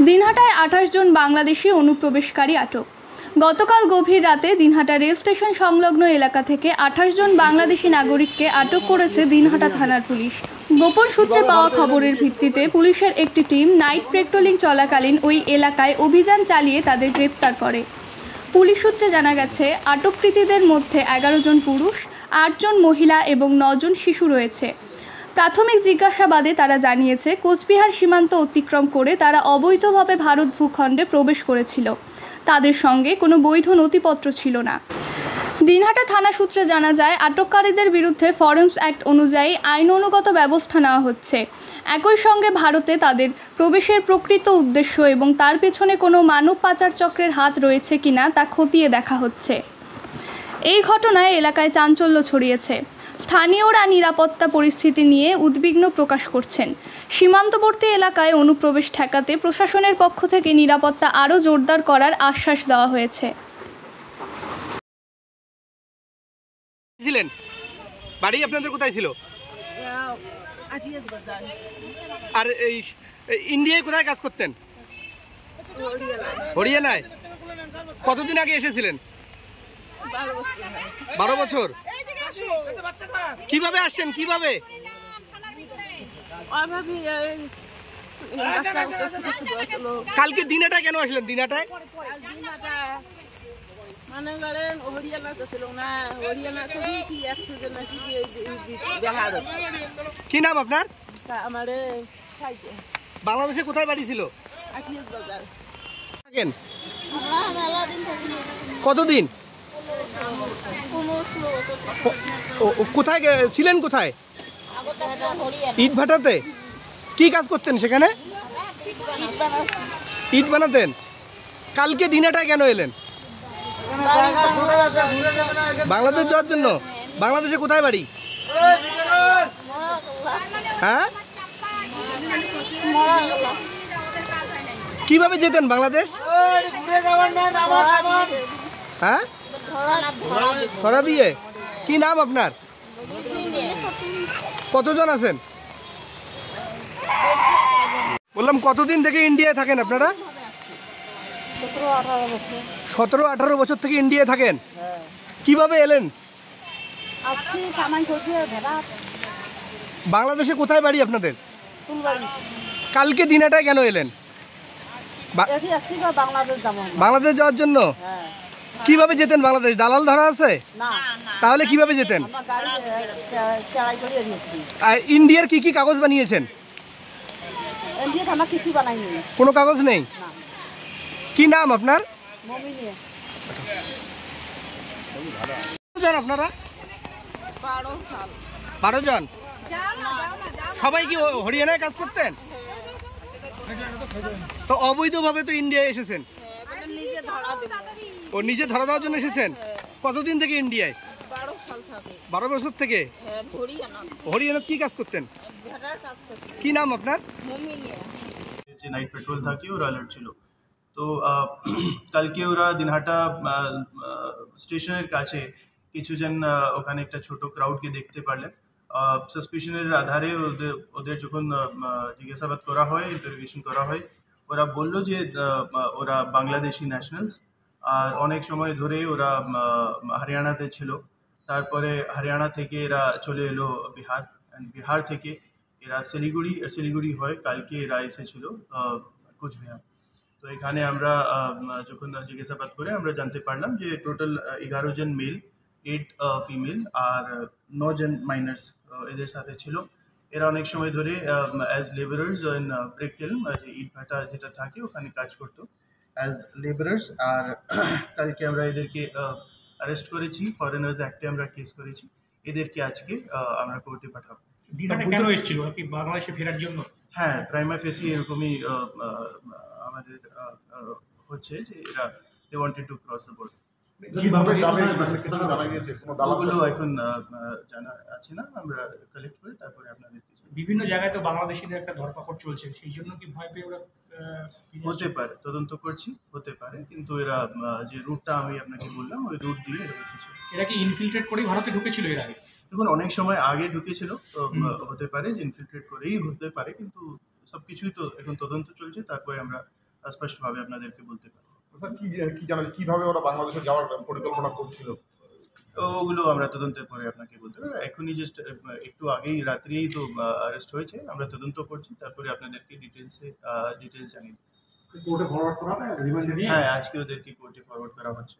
দিনহাটায় 28 জন বাংলাদেশি অনুপ্রবেশকারী আটক। গতকাল গভীর রাতে দিনহাটা রেল স্টেশন সংলগ্ন এলাকা থেকে 28 জন বাংলাদেশি নাগরিককে আটক করেছে দিনহাটা থানার পুলিশ। গোপন সূত্রে পাওয়া খবরের ভিত্তিতে পুলিশের একটি টিম নাইট পেট্রোলিং চলাকালীন ওই এলাকায় অভিযান চালিয়ে তাদের গ্রেপ্তার করে। পুলিশ সূত্রে জানা গেছে, আটককৃতীদের মধ্যে 11 জন পুরুষ, 8 জন মহিলা এবং 9 জন শিশু রয়েছে। প্রাথমিক জিজ্ঞাসাবাদে তারা জানিয়েছে, কোচবিহার সীমান্ত অতিক্রম করে তারা অবৈধভাবে ভারত ভূখণ্ডে প্রবেশ করেছিল। তাদের সঙ্গে কোনো বৈধ নথিপত্র ছিল না। দিনহাটা থানা সূত্রে জানা যায়, আটককারীদের বিরুদ্ধে ফরেন্স অ্যাক্ট অনুযায়ী আইন অনুগত ব্যবস্থা নেওয়া হচ্ছে। একই সঙ্গে ভারতে তাদের প্রবেশের প্রকৃত উদ্দেশ্য এবং তার পেছনে কোনো মানব পাচার চক্রের হাত রয়েছে কিনা তা খতিয়ে দেখা হচ্ছে। এই ঘটনায় এলাকায় চাঞ্চল্য ছড়িয়েছে। স্থানীয়রা নিরাপত্তা পরিস্থিতি নিয়ে উদ্বিগ্ন প্রকাশ করছেন। সীমান্তবর্তী এলাকায় অনুপ্রবেশ ঠেকাতে প্রশাসনের পক্ষ থেকে নিরাপত্তা আরও জোরদার করার আশ্বাস দেওয়া হয়েছে। বাড়ি আপনাদের কোথায় ছিল? আর এই ইন্ডিয়ায় কোথায় কাজ করতেন? হরিয়ানায়। কতদিন আগে এসেছিলেন? 12 বছর। কিভাবে আসছেন? কিভাবে? কালকে দিনাটায় কেন আসলেন? দিনাটায় কি নাম আপনার? বাংলাদেশে কোথায় বাড়ি ছিল? কতদিন? কোথায় ছিলেন? কোথায়? ইট ভাটাতে। কি কাজ করতেন সেখানে? ইট বানাতেন। কালকে দিনাটায় কেন এলেন? বাংলাদেশ যাওয়ার জন্য। বাংলাদেশে কোথায় বাড়ি? হ্যাঁ, কিভাবে যেতেন বাংলাদেশ? হ্যাঁ, ছড়া দিয়ে। কি নাম আপনার? কতজন আছেন? বললাম কতদিন থেকে ইন্ডিয়ায় থাকেন আপনারা? 17-18 বছর থেকে ইন্ডিয়ায় থাকেন। কিভাবে এলেন? বাংলাদেশে কোথায় বাড়ি আপনাদের? কালকে দিনাটায় কেন এলেন? বাংলাদেশ যাওয়ার জন্য। কিভাবে যেতেন বাংলাদেশ? দালাল ধরা আছে? তাহলে কিভাবে যেতেন? ইন্ডিয়ার কি কি কাগজ বানিয়েছেন? কোনো কাগজ নেই। কি নাম আপনার? আপনারা 12 জন। সবাই কি হরিয়ানায় কাজ করতেন? তো অবৈধভাবে তো ইন্ডিয়ায় এসেছেন। ও নিজে ধরা দেওয়ার জন্য এসেছেন। কতদিন থেকে ইন্ডিয়ায়? 12 বছর থেকে। হরিয়ানা কি কাজ করতেন? কি নাম আপনার? নাইট পেট্রোল থাকে, ওরা অ্যালার্ট ছিল। তো কালকে ওরা দিনহাটা স্টেশনের কাছে কিছুজন ওখানে একটা ছোট ক্রাউডকে দেখতে পারলেন। সাসপিশনের আধারে ওদের যখন জিজ্ঞাসাবাদ করা হয়, ইন্টারোগেশন করা হয়, ওরা বলল যে ওরা বাংলাদেশি ন্যাশনালস, আর অনেক সময় ধরে ওরা হরিয়ানাতে ছিল। তারপরে হরিয়ানা থেকে এরা চলে এলো বিহার, বিহার থেকে এরা শিলিগুড়ি হয় কালকে এরা এসেছিল কোচবিহার। তো এখানে আমরা যখন জিজ্ঞাসাবাদ করে আমরা জানতে পারলাম যে টোটাল 11 জন মেল, 8 ফিমেল আর 9 জন মাইনার্স এদের সাথে ছিল। এরা অনেক সময় ধরে অ্যাজ লেবারার্স ইন ব্রিক কিল্ন, যে ইট ভাটা যেটা থাকে ওখানে কাজ করতো অ্যাজ লেবারার্স। আর কালকে আমরা এদেরকে অ্যারেস্ট করেছি, ফরেনার্স অ্যাক্টে আমরা কেস করেছি। এদেরকে আজকে আমরা কোর্টে পাঠাবো। কেন এসেছিল কি বাংলাদেশে ফেরার জন্য? হ্যাঁ, প্রাইমা ফেসি এরকমই আমাদের হচ্ছে যে এরা they wanted to cross the border. ওগুলো এখন জানা আছে না, আমরা কালেক্ট করে তারপরে আপনাদেরকে। বিভিন্ন জায়গায় তো বাংলাদেশিদের একটা ধরপাকড় চলছে, সেই জন্য কি ভয় পেয়ে ওরা? হতে পারে, তদন্ত করছি, হতে পারে, কিন্তু এরা যে রুটটা আমি আপনাকে বললাম ওই রুট দিয়ে এরা এসেছে। এরা কি ইনফিল্ট্রেট করেই ভারতে ঢুকেছিল এর আগে? দেখুন, অনেক সময় আগে ঢুকেছিল, তো হতে পারে যে ইনফিল্ট্রেট করেই হতে পারে, কিন্তু সবকিছুই তো এখন তদন্ত চলছে, তারপরে আমরা স্পষ্টভাবে আপনাদেরকে বলতে পারবো। স্যার কি জানেন কিভাবে ওরা বাংলাদেশে যাওয়ার পরিকল্পনা করছিল? তো ওগুলো আমরা তদন্তের পরে আপনাকে বলতে পারবো। এখনই জাস্ট একটু আগেই রাত্রেই তো অ্যারেস্ট হয়েছে, আমরা তদন্ত করছি, তারপরে আপনাদেরকে ডিটেলস জানিয়ে দেব। কোর্টে ফরওয়ার্ড করা হবে রিমান্ডে নিয়ে? হ্যাঁ, আজকে ওদেরকে কোর্টে ফরওয়ার্ড করা হচ্ছে।